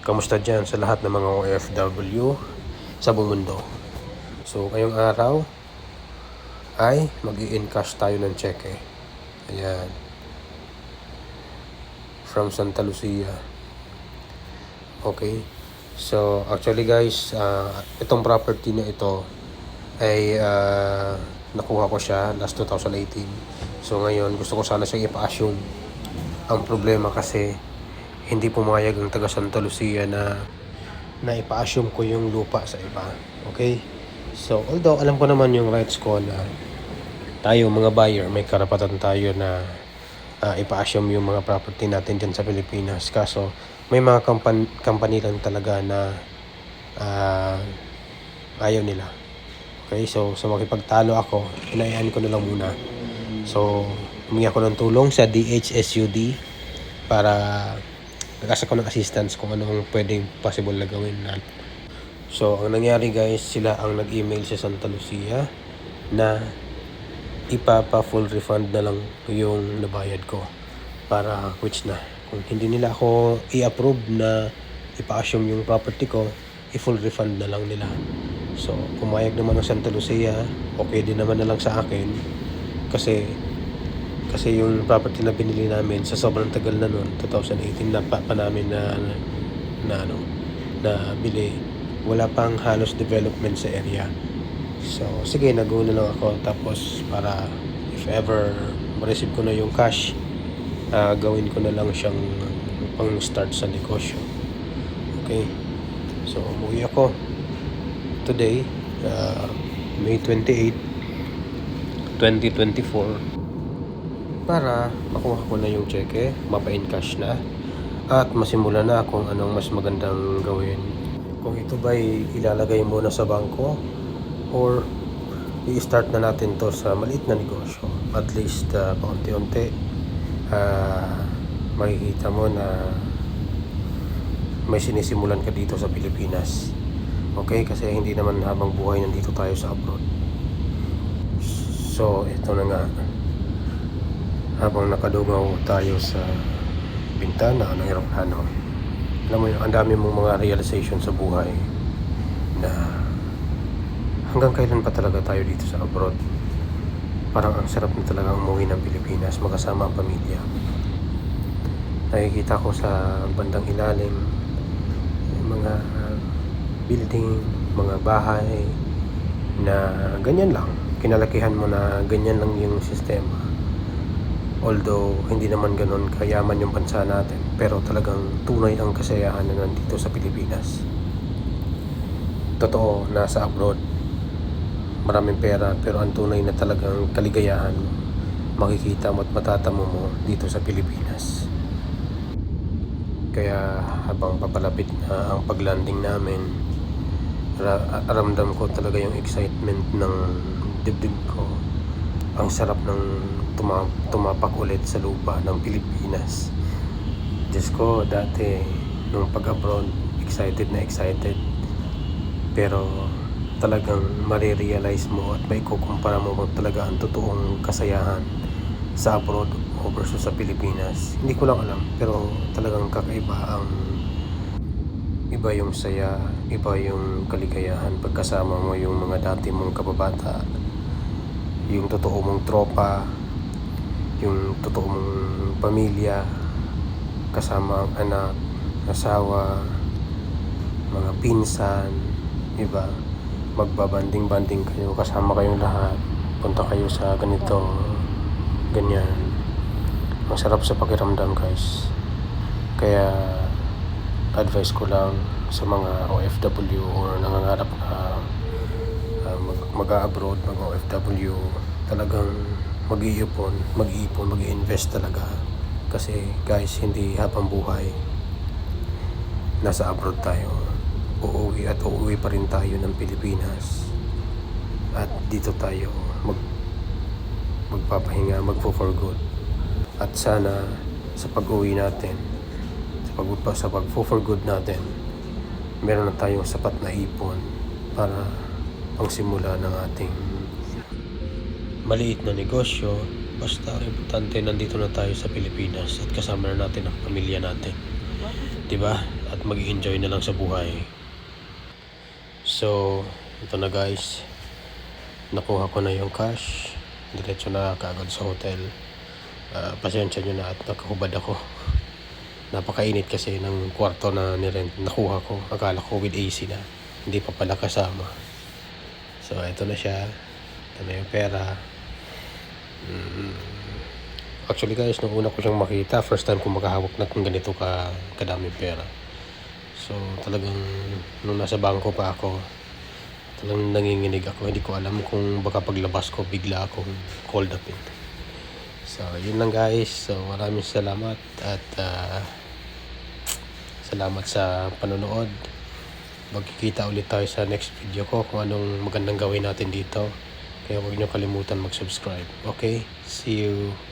Kamusta dyan sa lahat ng mga OFW sa buong mundo? So, ngayong araw ay mag-i-encash tayo ng cheque. Ayan. From Santa Lucia. Okay. So, actually guys, itong property na ito ay nakuha ko siya last 2018. So, ngayon gusto ko sana siyang ipa-assume. Ang problema kasi hindi pumayag ang taga Santa Lucia na ipa-assume ko yung lupa sa iba. Okay? So, although alam ko naman yung rights ko na tayo mga buyer, may karapatan tayo na ipa-assume yung mga property natin dyan sa Pilipinas. Kaso, may mga company lang talaga na ayaw nila. Okay? So makipagtalo ako, hinayaan ko na lang muna. So, humingi ako ng tulong sa DHSUD para nag-ask ako ng assistance kung anong pwedeng possible na gawin na. So, ang nangyari guys, sila ang nag-email sa Santa Lucia na ipapa-full refund na lang yung nabayad ko para which na. Kung hindi nila ako i-approve na ipa-assume yung property ko, i-full refund na lang nila. So, pumayag naman ng Santa Lucia, okay din naman na lang sa akin kasi yung property na binili namin sa sobrang tagal na noon, 2018 na pa namin na bili, wala pang halos development sa area. So, sige, nag-go na lang ako. Tapos, para if ever ma-receive ko na yung cash, gawin ko na lang siyang pang-start sa negosyo. Okay? So, umuwi ako today, May 28, 2024, para makuha ko na yung cheque, mapa-encash na, at masimula na kung anong mas magandang gawin. Kung ito ba'y ilalagay muna sa bangko or i-start na natin to sa maliit na negosyo. At least paunti-unti makikita mo na may sinisimulan ka dito sa Pilipinas. Okay? Kasi hindi naman habang buhay nandito tayo sa abroad. So, ito na nga. Habang nakadugaw tayo sa bintana ng eroplano, alam mo yun, ang dami mong mga realization sa buhay na hanggang kailan pa talaga tayo dito sa abroad. Parang ang sarap na talaga umuwi ng Pilipinas, magkasama ang pamilya. Nakikita ko sa bandang ilalim yung mga building, mga bahay na ganyan lang. Kinalakihan mo na ganyan lang yung sistema. Although hindi naman ganun kayaman yung bansa natin, pero talagang tunay ang kasayahan na nandito sa Pilipinas. Totoo, nasa abroad maraming pera, pero ang tunay na talagang kaligayahan makikita mo at matatamo mo dito sa Pilipinas. Kaya habang papalapit na ang paglanding namin, ramdam ko talaga yung excitement ng dibdib ko. Ang sarap ng tumapak ulit sa lupa ng Pilipinas. Diyos ko, dati nung pag-abroad, excited na excited. Pero talagang marirealize mo at may kukumpara mo kung talaga ang totoong kasayahan sa abroad versus sa Pilipinas. Hindi ko lang alam, pero talagang kakaiba iba yung saya, iba yung kaligayahan pagkasama mo yung mga dati mong kababata, yung totoo mong tropa, yung totoo mong pamilya, kasama ang anak, asawa, mga pinsan, iba. Magbabanding-banding kayo, kasama kayong lahat, punta kayo sa ganito, ganyan. Ang sarap sa pakiramdam guys. Kaya advice ko lang sa mga OFW or nangangarap na mag-abroad, mag-OFW, talagang mag-iipon, mag-i-invest talaga. Kasi guys, hindi habang buhay nasa abroad tayo. Uuwi pa rin tayo ng Pilipinas. At dito tayo magpapahinga, for good. At sana sa pag-uwi natin, sa pag-for good natin, meron na tayong sapat na ipon para pangsimula ng ating maliit na negosyo. Basta importante nandito na tayo sa Pilipinas at kasama na natin ang pamilya natin. 'Diba? At mag-enjoy na lang sa buhay. So, ito na guys. Nakuha ko na yung cash. Diretso na kaagad sa hotel. Pasensya nyo na at nakahubad ako. Napakainit kasi ng kwarto na nirent. Nakuha ko. Akala ko with AC na. Hindi pa pala kasama. So, ito na siya. Ito na yung pera. Actually guys, nung una ko siyang makita, first time ko makahawak na kung ganito kadaming pera. So talagang nung nasa bangko pa ako, talagang nanginginig ako. Hindi ko alam kung baka paglabas ko bigla akong cold upin. So yun lang guys. So maraming salamat at salamat sa panonood. Magkikita ulit tayo sa next video ko kung anong magandang gawin natin dito. Kaya huwag niyo kalimutan mag-subscribe. Okay? See you!